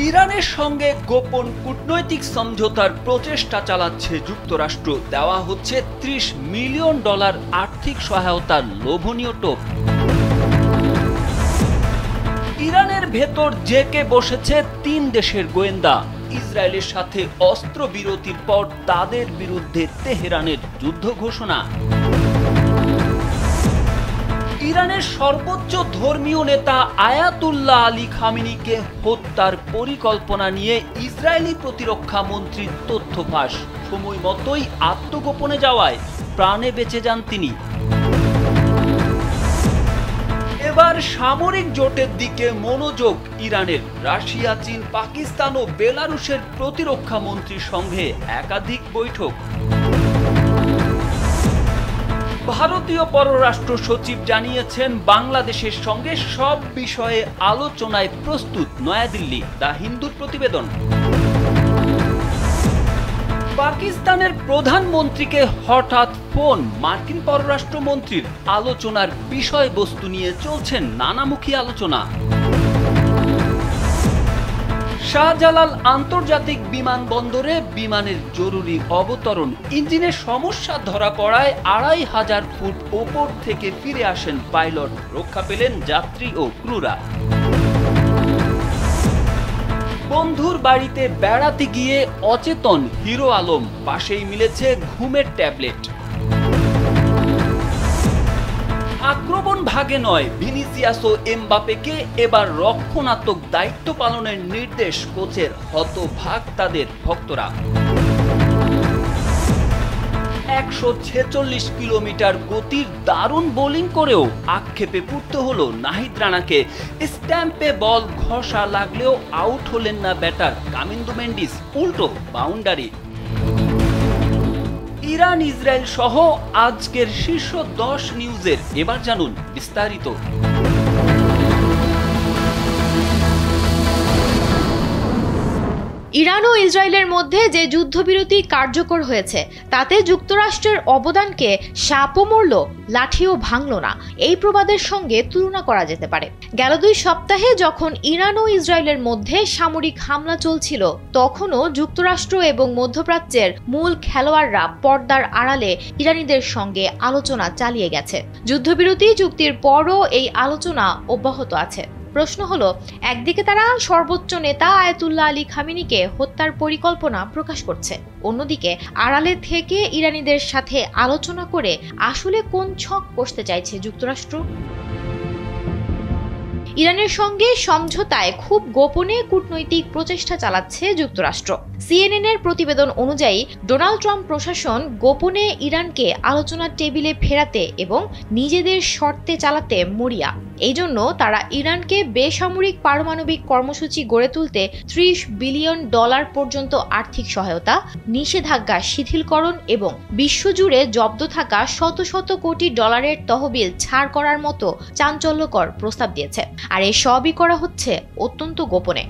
ইরানের সঙ্গে গোপন কূটনৈতিক সমঝোতার প্রচেষ্টা চালাচ্ছে যুক্তরাষ্ট্র। দেওয়া হচ্ছে $30 মিলিয়ন আর্থিক সহায়তার লোভনীয় টোপ। ইরানের ভেতর জেকে বসেছে 3 দেশের গোয়েন্দা। ইসরায়েলের সাথে অস্ত্রবিরতির পর তাদের বিরুদ্ধে তেহরানের যুদ্ধ ঘোষণা। ইরানের সর্বোচ্চ ধর্মীয় নেতা আয়াতুল্লাহ আলী খামেনিকে হত্যার পরিকল্পনা নিয়ে ইসরায়েলি প্রতিরক্ষা মন্ত্রীর তথ্য ফাঁস। সময় মতোই আত্মগোপনে যাওয়ায় প্রাণে বেঁচে যান তিনি। এবার সামরিক জোটের দিকে মনোযোগ ইরানের। রাশিয়া, চীন, পাকিস্তান ও বেলারুশের প্রতিরক্ষা মন্ত্রীর সঙ্গে একাধিক বৈঠক। ভারতীয় পররাষ্ট্র সচিব জানিয়েছেন বাংলাদেশের সঙ্গে সব বিষয়ে আলোচনায় প্রস্তুত নয়াদিল্লি। দ্য হিন্দুর প্রতিবেদন। পাকিস্তানের প্রধানমন্ত্রীকে হঠাৎ ফোন। মার্কিন পররাষ্ট্রমন্ত্রীর আলোচনার বিষয়বস্তু নিয়ে চলছেন নানামুখী আলোচনা। শাহজালাল আন্তর্জাতিক বিমানবন্দরে বিমানের জরুরি অবতরণ। ইঞ্জিনের সমস্যা ধরা পড়ায় 2500 ফুট ওপর থেকে ফিরে আসেন পাইলট। রক্ষা পেলেন যাত্রী ও ক্রুরা। বন্ধুর বাড়িতে বেড়াতে গিয়ে অচেতন হিরো আলম। পাশেই মিলেছে ঘুমের ট্যাবলেট। আক্রমণ ভাগে নয়, ভিনিসিয়াস ও এমবাপেকে এবার রক্ষণাত্মক দায়িত্ব পালনের নির্দেশ কোচের। হতভাগ তাদের ভক্তরা। 146 কিলোমিটার গতির দারুণ বোলিং করেও আক্ষেপে পড়তে হলো নাহিদ রানাকে। স্ট্যাম্পে বল ঘষা লাগলেও আউট হলেন না ব্যাটার কামিন্দু মেন্ডিস। উল্টো বাউন্ডারি। ইরান ইসরায়েল সহ আজকের শীর্ষ 10 নিউজের এবার জানুন বিস্তারিত। ইরান ও ইসরায়েলের মধ্যে যে যুদ্ধবিরতি কার্যকর হয়েছে তাতে যুক্তরাষ্ট্রের অবদানকে সাপও মরল, লাঠিও ভাঙল না, এই প্রবাদের সঙ্গে তুলনা করা যেতে পারে। গেল 2 সপ্তাহে যখন ইরান ও ইসরায়েলের মধ্যে সামরিক হামলা চলছিল তখনও যুক্তরাষ্ট্র এবং মধ্যপ্রাচ্যের মূল খেলোয়াড়রা পর্দার আড়ালে ইরানিদের সঙ্গে আলোচনা চালিয়ে গেছে। যুদ্ধবিরতি চুক্তির পরও এই আলোচনা অব্যাহত আছে। প্রশ্ন হলো, একদিকে তারা সর্বোচ্চ নেতা আয়াতুল্লাহ আলী খামেনিকে হত্যার পরিকল্পনা প্রকাশ করছে, অন্যদিকে আড়ালে থেকে ইরানিদের সাথে আলোচনা করে আসলে কোন ছক কষতে চাইছে যুক্তরাষ্ট্র? ইরানের সঙ্গে সমঝোতায় খুব গোপনে কূটনৈতিক প্রচেষ্টা চালাচ্ছে যুক্তরাষ্ট্র। CNN এর প্রতিবেদন অনুযায়ী ডোনাল্ড ট্রাম্প প্রশাসন গোপনে ইরানকে আলোচনার টেবিলে ফেরাতে এবং নিজেদের শর্তে চালাতে মরিয়া। এই জন্য তারা ইরানকে বেসামরিক পারমাণবিক কর্মসূচি গড়ে তুলতে $30 বিলিয়ন পর্যন্ত আর্থিক সহায়তা, নিষেধাজ্ঞা শিথিলকরণ এবং বিশ্বজুড়ে জব্দ থাকা শত শত কোটি ডলারের তহবিল ছাড় করার মতো চাঞ্চল্যকর প্রস্তাব দিয়েছে। আর এই সবই করা হচ্ছে অত্যন্ত গোপনে।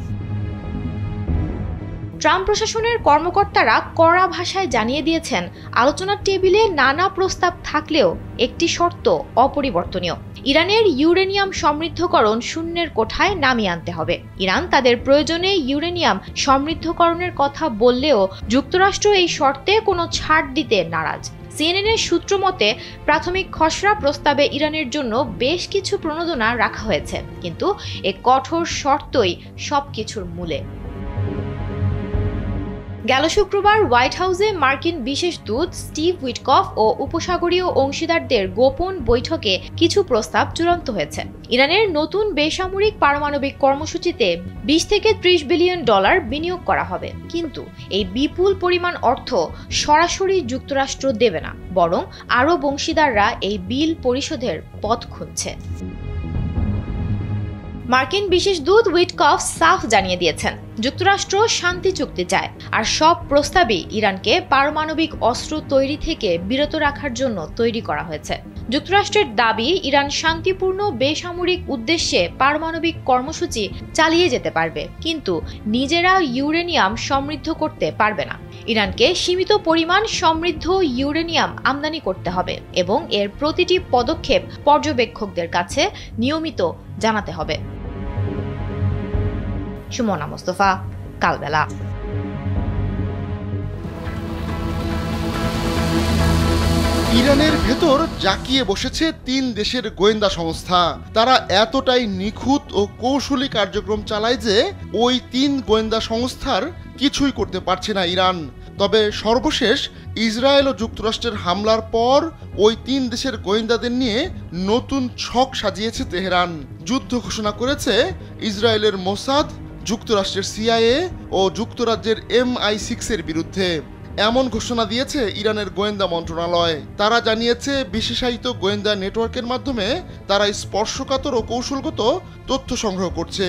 ট্রাম্প প্রশাসনের কর্মকর্তারা কড়া ভাষায় জানিয়ে দিয়েছেন, আলোচনার টেবিলে নানা প্রস্তাব থাকলেও একটি শর্ত অপরিবর্তনীয়। ইরানের ইউরেনিয়াম সমৃদ্ধকরণ শূন্যের কোঠায় নামিয়ে আনতে হবে। ইরান তাদের প্রয়োজনে ইউরেনিয়াম সমৃদ্ধকরণের কথা বললেও যুক্তরাষ্ট্র এই শর্তে কোনো ছাড় দিতে নারাজ। CNN এর সূত্র মতে প্রাথমিক খসড়া প্রস্তাবে ইরানের জন্য বেশ কিছু প্রণোদনা রাখা হয়েছে, কিন্তু এই কঠোর শর্তই সবকিছুর মূলে। গেল শুক্রবার হোয়াইট হাউসে মার্কিন বিশেষ দূত স্টিভ উইটকফ ও উপসাগরীয় অংশীদারদের গোপন বৈঠকে কিছু প্রস্তাব চূড়ান্ত হয়েছে। ইরানের নতুন বেসামরিক পারমাণবিক কর্মসূচিতে $20 থেকে $30 বিলিয়ন বিনিয়োগ করা হবে, কিন্তু এই বিপুল পরিমাণ অর্থ সরাসরি যুক্তরাষ্ট্র দেবে না, বরং আরব অংশীদাররা এই বিল পরিশোধের পথ খুঁজছে। মার্কিন বিশেষ দূত উইটকফ সাফ জানিয়ে দিয়েছেন, যুক্তরাষ্ট্র শান্তি চুক্তি চায় আর সব প্রস্তাবই ইরানকে পারমাণবিক অস্ত্র তৈরি থেকে বিরত রাখার জন্য তৈরি করা হয়েছে। যুক্তরাষ্ট্রের দাবি, ইরান শান্তিপূর্ণ বেসামরিক উদ্দেশ্যে পারমাণবিক কর্মসূচি চালিয়ে যেতে পারবে, কিন্তু নিজেরা ইউরেনিয়াম সমৃদ্ধ করতে পারবে না। ইরানকে সীমিত পরিমাণ সমৃদ্ধ ইউরেনিয়াম আমদানি করতে হবে এবং এর প্রতিটি পদক্ষেপ পর্যবেক্ষকদের কাছে নিয়মিত জানাতে হবে। সুমনা মোস্তফা, কালবেলা। ইরানের ভেতর জাঁকিয়ে বসেছে 3 দেশের গোয়েন্দা সংস্থা। তারা এতটাই নিখুঁত ও কৌশলী কার্যক্রম চালায় যে ওই 3 গোয়েন্দা সংস্থার কিছুই করতে পারছে না ইরান। তবে সর্বশেষ ইসরায়েল ও যুক্তরাষ্ট্রের হামলার পর ওই 3 দেশের গোয়েন্দাদের নিয়ে নতুন ছক সাজিয়েছে তেহরান। যুদ্ধ ঘোষণা করেছে ইসরায়েলের মোসাদ, যুক্তরাষ্ট্রের সিআইএ ও যুক্তরাজ্যের MI6 এর বিরুদ্ধে। এমন ঘোষণা দিয়েছে ইরানের গোয়েন্দা মন্ত্রণালয়। তারা জানিয়েছে বিশেষায়িত গোয়েন্দা নেটওয়ার্কের মাধ্যমে তারা স্পর্শকাতর ও কৌশলগত তথ্য সংগ্রহ করছে।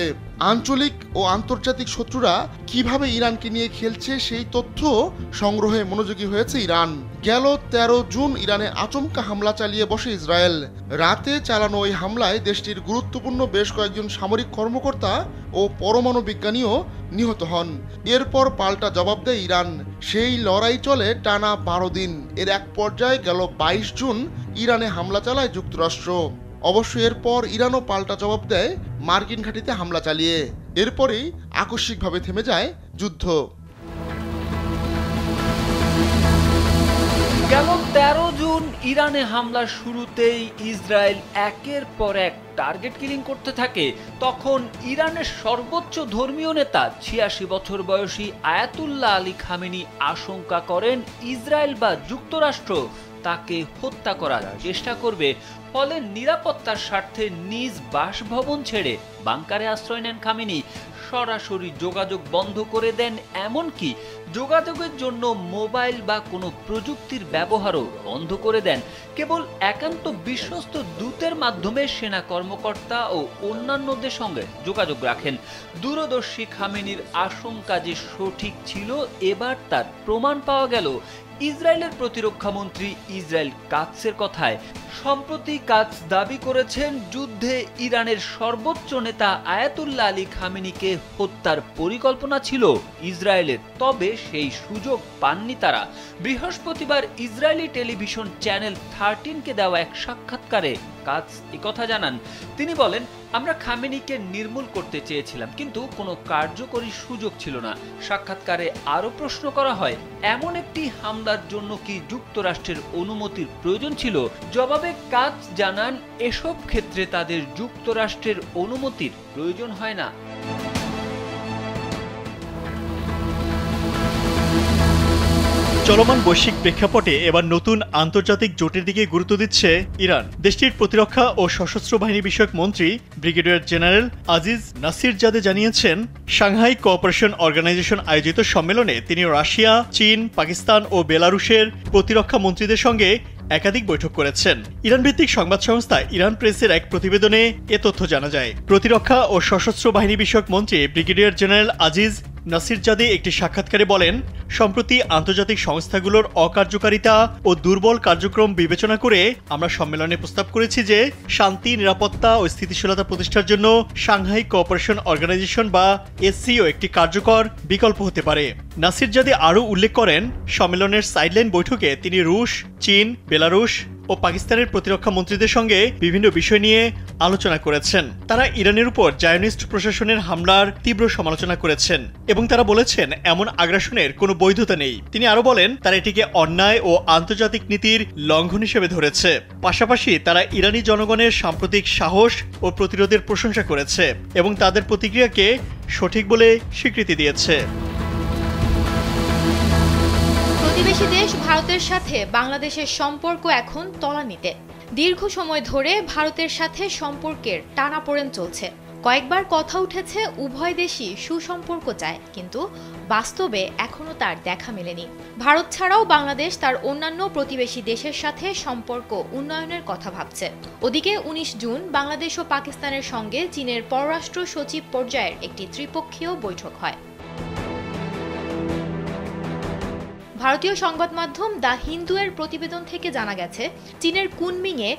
আঞ্চলিক ও আন্তর্জাতিক শত্রুরা কিভাবে ইরানকে নিয়ে খেলছে সেই তথ্য সংগ্রহে মনোযোগী হয়েছে ইরান। গেল 13 জুন ইরানে আচমকা হামলা চালিয়ে বসে ইসরায়েল। রাতে চালানো ওই হামলায় দেশটির গুরুত্বপূর্ণ বেশ কয়েকজন সামরিক কর্মকর্তা ও পরমাণু বিজ্ঞানীও নিহত হন। এরপর পাল্টা জবাব দেয় ইরান। সেই লড়াই চলে টানা 12 দিন। এর এক পর্যায়ে গেল 22 জুন ইরানে হামলা চালায় যুক্তরাষ্ট্র। অবশ্য এরপর ইরানও পাল্টা জবাব দেয় মার্কিন ঘাঁটিতে হামলা চালিয়ে। এরপরেই আকস্মিকভাবে থেমে যায় যুদ্ধ। গেল 13 জুন ইরানে হামলার শুরুতেই ইসরায়েল একের পর এক টার্গেট কিলিং করতে থাকে। তখন ইরানের সর্বোচ্চ ধর্মীয় নেতা 86 বছর বয়সী আয়াতুল্লাহ আলী খামেনি আশঙ্কা করেন ইসরায়েল বা যুক্তরাষ্ট্র তাকে হত্যা করার চেষ্টা করবে। ফলে নিরাপত্তার স্বার্থে নিজ বাসভবন ছেড়ে বাংকারে আশ্রয় নেন খামেনি। সরাসরি যোগাযোগ বন্ধ করে দেন, এমনকি যোগাযোগের জন্য মোবাইল বা কোনো প্রযুক্তির ব্যবহারও বন্ধ করে দেন। কেবল একান্ত বিশ্বস্ত দূতের মাধ্যমে সেনা কর্মকর্তা ও অন্যান্যদের সঙ্গে যোগাযোগ রাখেন। দূরদর্শী খামেনির আশঙ্কা যে সঠিক ছিল, এবার তার প্রমাণ পাওয়া গেল ইসরায়েলের প্রতিরক্ষা মন্ত্রী ইসরায়েল কাৎসের কথায়। সম্প্রতি কাৎস দাবি করেছেন যুদ্ধে ইরানের সর্বোচ্চ নেতা আয়াতুল্লাহ আলী খামেনিকে হত্যার পরিকল্পনা ছিল ইসরায়েলের, তবে সেই সুযোগ পাননি তারা। বৃহস্পতিবার ইসরায়েলি টেলিভিশন চ্যানেল 13কে দেওয়া এক সাক্ষাৎকারে কাৎস একথা জানান। তিনি বলেন, আমরা খামেনিকে নির্মূল করতে চেয়েছিলাম, কিন্তু কোনো কার্যকরী সুযোগ ছিল না। সাক্ষাৎকারে আরও প্রশ্ন করা হয়, এমন একটি হামলার জন্য কি যুক্তরাষ্ট্রের অনুমতির প্রয়োজন ছিল? জবাবে কাৎস জানান, এসব ক্ষেত্রে তাদের যুক্তরাষ্ট্রের অনুমতির প্রয়োজন হয় না। চলমান বৈশ্বিক প্রেক্ষাপটে এবার নতুন আন্তর্জাতিক জোটের দিকে গুরুত্ব দিচ্ছে ইরান। দেশটির প্রতিরক্ষা ও সশস্ত্র বাহিনী বিষয়ক মন্ত্রী ব্রিগেডিয়ার জেনারেল আজিজ নাসিরজাদে জানিয়েছেন, সাংহাই কোঅপারেশন অর্গানাইজেশন আয়োজিত সম্মেলনে তিনি রাশিয়া, চীন, পাকিস্তান ও বেলারুশের প্রতিরক্ষা মন্ত্রীদের সঙ্গে একাধিক বৈঠক করেছেন। ইরান ভিত্তিক সংবাদ সংস্থা ইরান প্রেসের এক প্রতিবেদনে এ তথ্য জানা যায়। প্রতিরক্ষা ও সশস্ত্র বাহিনী বিষয়ক মন্ত্রী ব্রিগেডিয়ার জেনারেল আজিজ নাসিরজাদে একটি সাক্ষাৎকারে বলেন, সম্প্রতি আন্তর্জাতিক সংস্থাগুলোর অকার্যকারিতা ও দুর্বল কার্যক্রম বিবেচনা করে আমরা সম্মেলনে প্রস্তাব করেছি যে শান্তি, নিরাপত্তা ও স্থিতিশীলতা প্রতিষ্ঠার জন্য সাংহাই কোঅপারেশন অর্গানাইজেশন বা SCO একটি কার্যকর বিকল্প হতে পারে। নাসিরজাদে আরও উল্লেখ করেন, সম্মেলনের সাইডলাইন বৈঠকে তিনি রুশ, চীন, বেলারুশ ও পাকিস্তানের প্রতিরক্ষা মন্ত্রীদের সঙ্গে বিভিন্ন বিষয় নিয়ে আলোচনা করেছেন। তারা ইরানের উপর জায়নিস্ট প্রশাসনের হামলার তীব্র সমালোচনা করেছেন এবং তারা বলেছেন এমন আগ্রাসনের কোনো বৈধতা নেই। তিনি আরো বলেন, তারা এটিকে অন্যায় ও আন্তর্জাতিক নীতির লঙ্ঘন হিসেবে ধরেছে। পাশাপাশি তারা ইরানি জনগণের সাম্প্রতিক সাহস ও প্রতিরোধের প্রশংসা করেছে এবং তাদের প্রতিক্রিয়াকে সঠিক বলে স্বীকৃতি দিয়েছে। প্রতিবেশী দেশ ভারতের সাথে বাংলাদেশের সম্পর্ক এখন তলানিতে। দীর্ঘ সময় ধরে ভারতের সাথে সম্পর্কের টানাপোড়েন চলছে। কয়েকবার কথা উঠেছে উভয় দেশই সুসম্পর্ক চায়, কিন্তু বাস্তবে এখনো তার দেখা মেলেনি। ভারত ছাড়াও বাংলাদেশ তার অন্যান্য প্রতিবেশী দেশের সাথে সম্পর্ক উন্নয়নের কথা ভাবছে। ওদিকে 19 জুন বাংলাদেশ ও পাকিস্তানের সঙ্গে চীনের পররাষ্ট্র সচিব পর্যায়ের একটি ত্রিপক্ষীয় বৈঠক হয়। ভারতীয় সংবাদ মাধ্যম দ্য হিন্দু এর প্রতিবেদন থেকে জানা গেছে, চীনের কুনমিংয়ে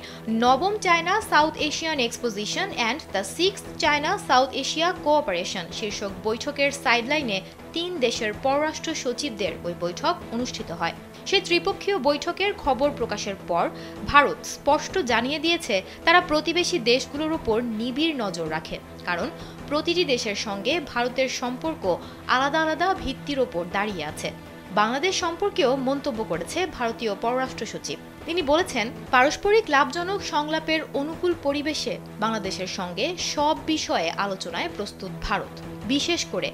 নবম China south Asian exposition and the 6th China south Asia cooperation শীর্ষক বৈঠকের সাইডলাইনে 3 দেশের পররাষ্ট্র সচিবদের ওই বৈঠক অনুষ্ঠিত হয়। সেই ত্রিপক্ষীয় বৈঠকের খবর প্রকাশের পর ভারত স্পষ্ট জানিয়ে দিয়েছে তারা প্রতিবেশী দেশগুলোর উপর নিবিড় নজর রাখে, কারণ প্রতিটি দেশের সঙ্গে ভারতের সম্পর্ক আলাদা আলাদা ভিত্তির ওপর দাঁড়িয়ে আছে। বাংলাদেশ সম্পর্কেও মন্তব্য করেছে ভারতীয় পররাষ্ট্র সচিব। তিনি বলেছেন, পারস্পরিক লাভজনক সংলাপের অনুকূল পরিবেশে বাংলাদেশের সঙ্গে সব বিষয়ে আলোচনায় প্রস্তুত ভারত, বিশেষ করে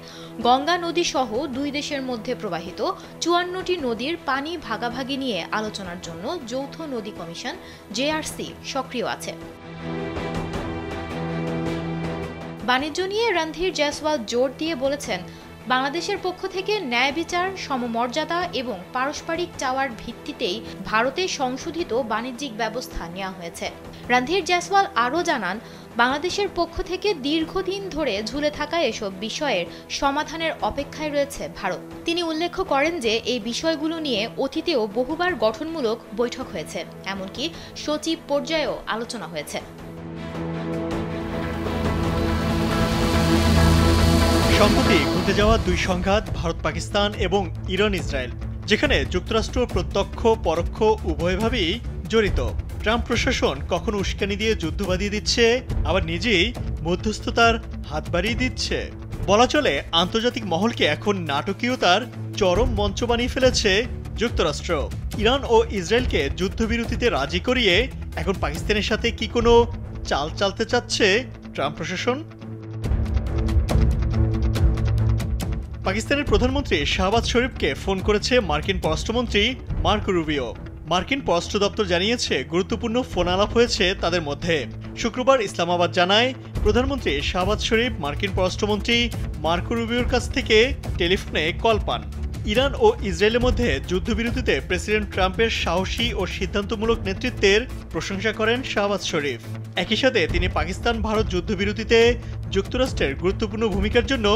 গঙ্গা নদী সহ 2 দেশের মধ্যে প্রবাহিত 54টি নদীর পানি ভাগাভাগি নিয়ে আলোচনার জন্য যৌথ নদী কমিশন JRC সক্রিয় আছে। বাণিজ্য নিয়ে রণধীর জয়সওয়াল জোর দিয়ে বলেছেন, বাংলাদেশের পক্ষ থেকে ন্যায় বিচার, সমমর্যাদা এবং পারস্পরিক চাওয়ার ভিত্তিতেই ভারতে সংশোধিত বাণিজ্যিক ব্যবস্থা নেওয়া হয়েছে। রণধীর জয়সওয়াল আরও জানান, বাংলাদেশের পক্ষ থেকে দীর্ঘদিন ধরে ঝুলে থাকা এসব বিষয়ের সমাধানের অপেক্ষায় রয়েছে ভারত। তিনি উল্লেখ করেন যে এই বিষয়গুলো নিয়ে অতীতেও বহুবার গঠনমূলক বৈঠক হয়েছে, এমনকি সচিব পর্যায়েও আলোচনা হয়েছে। সম্প্রতি ঘটে যাওয়া 2 সংঘাত ভারত পাকিস্তান এবং ইরান ইসরায়েল, যেখানে যুক্তরাষ্ট্র প্রত্যক্ষ পরোক্ষ উভয়ভাবেই জড়িত। ট্রাম্প প্রশাসন কখনো উস্কানি দিয়ে যুদ্ধ বাঁধিয়ে দিচ্ছে, আবার নিজেই মধ্যস্থতার হাত বাড়িয়ে দিচ্ছে। বলা চলে আন্তর্জাতিক মহলকে এখন নাটকীয়তার চরম মঞ্চ বানিয়ে ফেলেছে যুক্তরাষ্ট্র। ইরান ও ইসরায়েলকে যুদ্ধবিরতিতে রাজি করিয়ে এখন পাকিস্তানের সাথে কি কোনো চাল চালতে চাচ্ছে ট্রাম্প প্রশাসন? পাকিস্তানের প্রধানমন্ত্রী শাহবাজ শরীফকে ফোন করেছে মার্কিন পররাষ্ট্রমন্ত্রী মার্কো রুবিও। মার্কিন পররাষ্ট্র দপ্তর জানিয়েছে, গুরুত্বপূর্ণ ফোন আলাপ হয়েছে তাদের মধ্যে। শুক্রবার ইসলামাবাদ জানায়, প্রধানমন্ত্রী শাহবাজ শরীফ মার্কিন পররাষ্ট্রমন্ত্রী মার্কো রুবিওর কাছ থেকে টেলিফোনে কল পান। ইরান ও ইসরায়েলের মধ্যে যুদ্ধবিরতিতে প্রেসিডেন্ট ট্রাম্পের সাহসী ও সিদ্ধান্তমূলক নেতৃত্বের প্রশংসা করেন শাহবাজ শরীফ। একই সাথে তিনি পাকিস্তান ভারত যুদ্ধবিরতিতে যুক্তরাষ্ট্রের গুরুত্বপূর্ণ ভূমিকার জন্য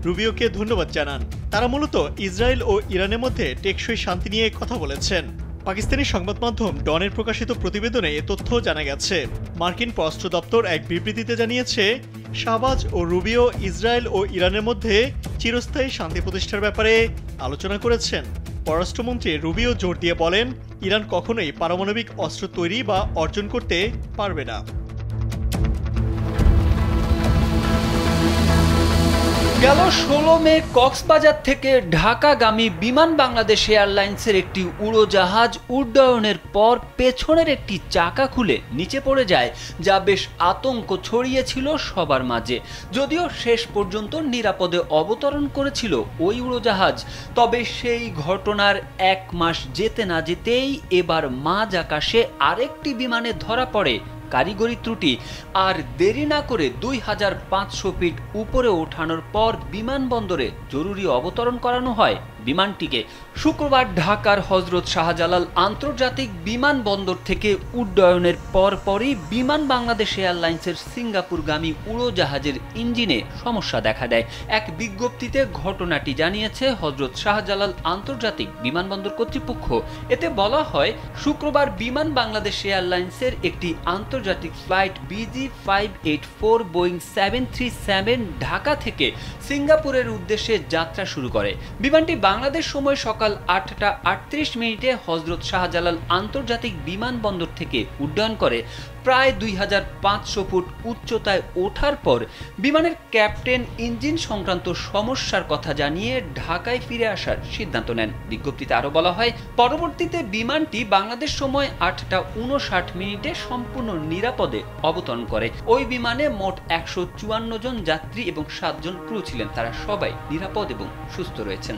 রুবিওকে ধন্যবাদ জানান। তারা মূলত ইসরায়েল ও ইরানের মধ্যে টেকসই শান্তি নিয়ে কথা বলেছেন। পাকিস্তানি সংবাদ মাধ্যম ডনের প্রকাশিত প্রতিবেদনে এ তথ্য জানা গেছে। মার্কিন পররাষ্ট্র দপ্তর এক বিবৃতিতে জানিয়েছে, শাহবাজ ও রুবিও ইসরায়েল ও ইরানের মধ্যে চিরস্থায়ী শান্তি প্রতিষ্ঠার ব্যাপারে আলোচনা করেছেন। পররাষ্ট্রমন্ত্রী রুবিও জোর দিয়ে বলেন, ইরান কখনোই পারমাণবিক অস্ত্র তৈরি বা অর্জন করতে পারবে না। গেল 16 মে কক্সবাজার থেকে ঢাকাগামী বিমান বাংলাদেশ এয়ারলাইন্সের একটি উড়োজাহাজ উড্ডয়নের পর পেছনের একটি চাকা খুলে নিচে পড়ে যায়, যা বেশ আতঙ্ক ছড়িয়েছিল সবার মাঝে। যদিও শেষ পর্যন্ত নিরাপদে অবতরণ করেছিল ওই উড়োজাহাজ, তবে সেই ঘটনার 1 মাস যেতে না যেতেই এবার মাঝ আকাশে আরেকটি বিমানে ধরা পড়ে কারিগরি ত্রুটি। আর দেরি না করে 2500 ফিট উপরে ওঠানোর পর বিমানবন্দরে জরুরি অবতরণ করানো হয় বিমানটিকে। শুক্রবার ঢাকার হযরত শাহজালাল আন্তর্জাতিক বিমানবন্দর থেকে উড্ডয়নের পরপরই বিমান বাংলাদেশ এয়ারলাইন্সের সিঙ্গাপুরগামী উড়োজাহাজের ইঞ্জিনে সমস্যা দেখা দেয়। এক বিজ্ঞপ্তিতে ঘটনাটি জানিয়েছে হযরত শাহজালাল আন্তর্জাতিক বিমানবন্দর কর্তৃপক্ষ। এতে বলা হয়, শুক্রবার বিমান বাংলাদেশ এয়ারলাইন্সের একটি আন্তর্জাতিক ফ্লাইট BG584 বোয়িং 737 ঢাকা থেকে সিঙ্গাপুরের উদ্দেশ্যে যাত্রা শুরু করে। বিমানটি বাংলাদেশ সময় সকাল 8টা 38 মিনিটে হযরত শাহজালাল আন্তর্জাতিক বিমানবন্দর থেকে উড্ডয়ন করে। প্রায় 2500 ফুট উচ্চতায় ওঠার পর বিমানের ক্যাপ্টেন ইঞ্জিন সংক্রান্ত সমস্যার কথা জানিয়ে ঢাকায় ফিরে আসার সিদ্ধান্ত নেন। বিজ্ঞপ্তিতে আরও বলা হয়, পরবর্তীতে বিমানটি বাংলাদেশ সময় 8টা 59 মিনিটে সম্পূর্ণ নিরাপদে অবতরণ করে। ওই বিমানে মোট 154 জন যাত্রী এবং 7 জন ক্রু ছিলেন। তারা সবাই নিরাপদ এবং সুস্থ রয়েছেন।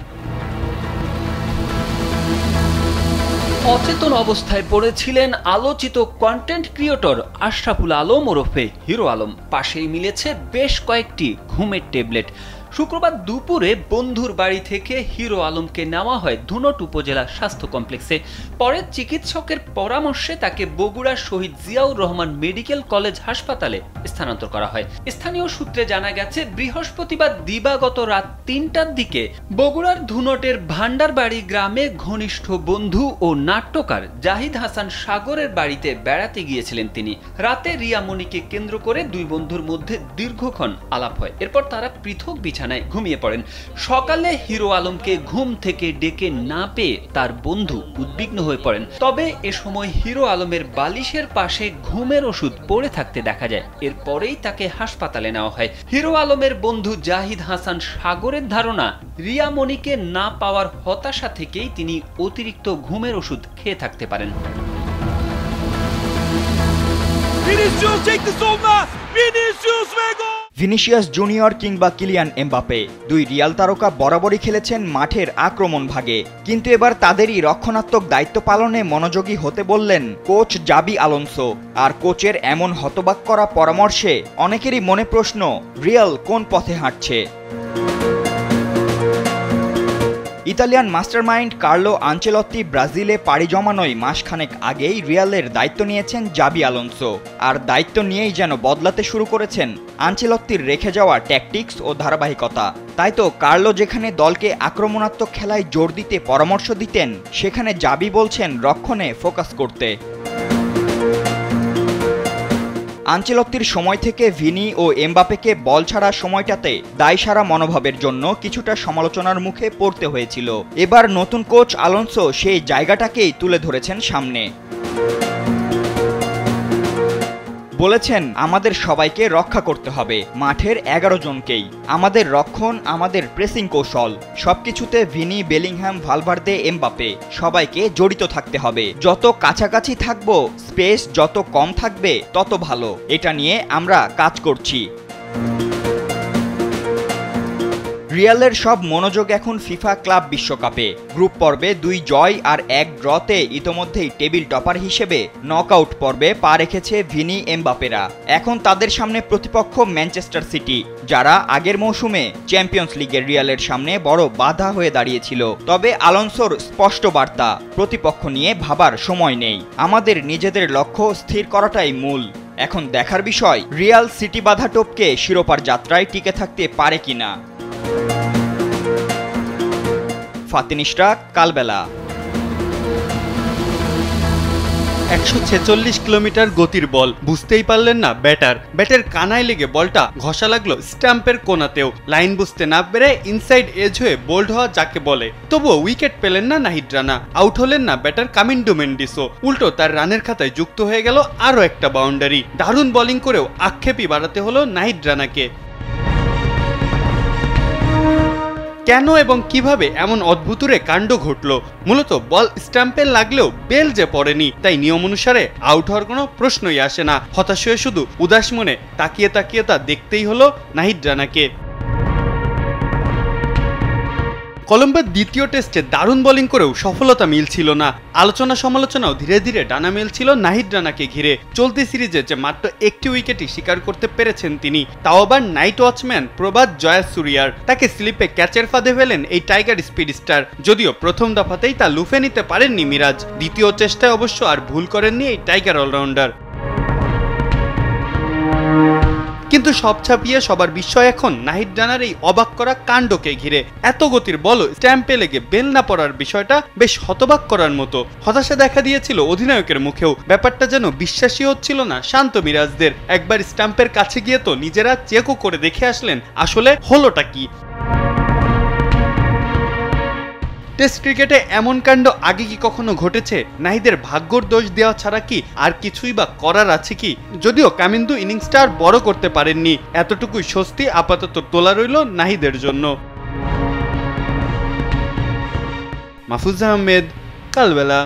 অচেতন অবস্থায় পড়েছিলেন আলোচিত কন্টেন্ট ক্রিয়েটর আশরাফুল আলম ওরফে হিরো আলম। পাশেই মিলেছে বেশ কয়েকটি ঘুমের ট্যাবলেট। শুক্রবার দুপুরে বন্ধুর বাড়ি থেকে হিরো আলমকে নেওয়া হয় ধুনট উপজেলা স্বাস্থ্য কমপ্লেক্সে। পরে চিকিৎসকের পরামর্শে তাকে বগুড়ার শহীদ জিয়াউর রহমান মেডিকেল কলেজ হাসপাতালে স্থানান্তর করা হয়। স্থানীয় সূত্রে জানা গেছে, বৃহস্পতিবার দিবাগত রাত ৩টার দিকে বগুড়ার ধুনটের ভান্ডারবাড়ি গ্রামে ঘনিষ্ঠ বন্ধু ও নাট্যকার জাহিদ হাসান সাগরের বাড়িতে বেড়াতে গিয়েছিলেন তিনি। রাতে রিয়ামণিকে কেন্দ্র করে দুই বন্ধুর মধ্যে দীর্ঘক্ষণ আলাপ হয়। এরপর তারা পৃথক বিছানায় ঘুমিয়ে পড়েন। সকালে হিরো আলমকে ঘুম থেকে ডেকে না পেয়ে তার বন্ধু উদ্বিগ্ন হয়ে পড়েন। তবে এ সময় হিরো আলমের বালিশের পাশে ঘুমের ওষুধ পড়ে থাকতে দেখা যায়। এরপরেই তাকে হাসপাতালে নেওয়া হয়। হিরো আলমের বন্ধু জাহিদ হাসান সাগরের ধারণা, রিয়ামণিকে না পাওয়ার হতাশা থেকেই তিনি অতিরিক্ত ঘুমের ওষুধ খেয়ে থাকতে পারেন। ভিনিসিয়াস জুনিয়র কিংবা কিলিয়ান এমবাপে, দুই রিয়াল তারকা বরাবরই খেলেছেন মাঠের আক্রমণ ভাগে, কিন্তু এবার তাদেরই রক্ষণাত্মক দায়িত্ব পালনে মনোযোগী হতে বললেন কোচ জাবি আলোনসো। আর কোচের এমন হতবাক করা পরামর্শে অনেকেরই মনে প্রশ্ন, রিয়াল কোন পথে হাঁটছে? ইতালিয়ান মাস্টারমাইন্ড কার্লো আনচেলত্তি ব্রাজিলে পাড়ি জমানোয় মাসখানেক আগেই রিয়ালের দায়িত্ব নিয়েছেন জাবি আলোনসো। আর দায়িত্ব নিয়েই যেন বদলাতে শুরু করেছেন আনচেলত্তির রেখে যাওয়া ট্যাকটিক্স ও ধারাবাহিকতা। তাই তো কার্লো যেখানে দলকে আক্রমণাত্মক খেলায় জোর দিতে পরামর্শ দিতেন, সেখানে জাবি বলছেন রক্ষণে ফোকাস করতে। আনচেলত্তির সময় থেকে ভিনি ও এমবাপেকে বল ছাড়া সময়টাতে দায়সারা মনোভাবের জন্য কিছুটা সমালোচনার মুখে পড়তে হয়েছিল। এবার নতুন কোচ আলোনসো সেই জায়গাটাকেই তুলে ধরেছেন সামনে। বলেছেন, আমাদের সবাইকে রক্ষা করতে হবে, মাঠের 11 জনকেই। আমাদের রক্ষণ, আমাদের প্রেসিং কৌশল, সবকিছুতে ভিনি, বেলিংহ্যাম, ভালভার্দে, এমবাপে সবাইকে জড়িত থাকতে হবে। যত কাছাকাছি থাকবো, স্পেস যত কম থাকবে তত ভালো। এটা নিয়ে আমরা কাজ করছি। রিয়ালের সব মনোযোগ এখন ফিফা ক্লাব বিশ্বকাপে। গ্রুপ পর্বে 2 জয় আর 1 ড্রতে ইতোমধ্যেই টেবিল টপার হিসেবে নকআউট পর্বে পা রেখেছে ভিনি, এমবাপেরা। এখন তাদের সামনে প্রতিপক্ষ ম্যানচেস্টার সিটি, যারা আগের মৌসুমে চ্যাম্পিয়ন্স লিগের রিয়ালের সামনে বড় বাধা হয়ে দাঁড়িয়েছিল। তবে আলোনসোর স্পষ্ট বার্তা, প্রতিপক্ষ নিয়ে ভাবার সময় নেই, আমাদের নিজেদের লক্ষ্য স্থির করাটাই মূল। এখন দেখার বিষয়, রিয়াল সিটি বাধা টপকে শিরোপার যাত্রায় টিকে থাকতে পারে কিনা। ফাতিন ইশরাক, কালবেলা। 146 কিলোমিটার গতির বল, বুঝতেই পারলেন না ব্যাটের কানায় লেগে বলটা ঘষা লাগলো স্ট্যাম্পের কোনাতেও। লাইন বুঝতে না পেরে ইনসাইড এজ হয়ে বোল্ড হওয়া যাকে বলে। তবুও উইকেট পেলেন না নাহিদ রানা, আউট হলেন না ব্যাটার কামিন্ডো মেন্ডিসও। উল্টো তার রানের খাতায় যুক্ত হয়ে গেল আরও একটা বাউন্ডারি। দারুণ বোলিং করেও আক্ষেপই বাড়াতে হলো নাহিদ রানাকে। কেন এবং কিভাবে এমন অদ্ভুতুরে কাণ্ড ঘটল? মূলত বল স্ট্যাম্পে লাগলেও বেল যে পড়েনি, তাই নিয়ম অনুসারে আউট হওয়ার কোনো প্রশ্নই আসে না। হতাশ হয়ে শুধু উদাস মনে তাকিয়ে তা দেখতেই হলো নাহিদ রানাকে। কলম্বোর দ্বিতীয় টেস্টে দারুণ বোলিং করেও সফলতা মিলছিল না। আলোচনা সমালোচনাও ধীরে ধীরে ডানা মেলছিল নাহিদ রানাকে ঘিরে। চলতি সিরিজে যে মাত্র 1টি উইকেটই শিকার করতে পেরেছেন তিনি, তাও আবার নাইট ওয়াচম্যান প্রভাত জয়াসুরিয়ার। তাকে স্লিপে ক্যাচের ফাঁদে ফেলেন এই টাইগার স্পিড স্টার। যদিও প্রথম দফাতেই তা লুফে নিতে পারেননি মিরাজ, দ্বিতীয় চেষ্টায় অবশ্য আর ভুল করেননি এই টাইগার অলরাউন্ডার। কিন্তু সব ছাপিয়ে সবার বিস্ময় এখন নাহিদ রানার এই অবাক করা কাণ্ডকে ঘিরে। এত গতির বল স্ট্যাম্পে লেগে বেল না পড়ার বিষয়টা বেশ হতবাক করার মতো। হতাশা দেখা দিয়েছিল অধিনায়কের মুখেও। ব্যাপারটা যেন বিশ্বাসই হচ্ছিল না শান্ত মিরাজদের। একবার স্ট্যাম্পের কাছে গিয়ে তো নিজেরা চেকও করে দেখে আসলেন আসলে হলোটা কি। টেস্ট ক্রিকেটে এমন কাণ্ড আগে কি কখনো ঘটেছে? নাহিদের ভাগ্যর দোষ দেওয়া ছাড়া কি আর কিছুই বা করার আছে কি? যদিও কামিন্দু ইনিংসটা আর বড় করতে পারেননি, এতটুকুই স্বস্তি আপাতত তোলা রইল নাহিদের জন্য। মাহফুজ আহমেদ, কালবেলা।